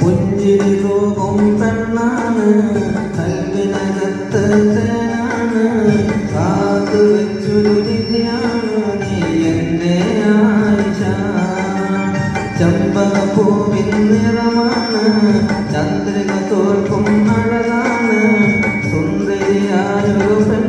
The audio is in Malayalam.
പുഞ്ചിരി തൂകും പെണ്ണാണ്, കൽവിനകത്ത് തേനാണ്, കാത്തു വെച്ചൊരു നിധിയാണ് നീ എൻ്റെ ആയിഷ. ചെമ്പകപ്പൂവിൻ നിറമാണ്, ചന്ദ്രിക തോൽക്കും അഴകാണ്, സുന്ദരിയായൊരു പെണ്ണ്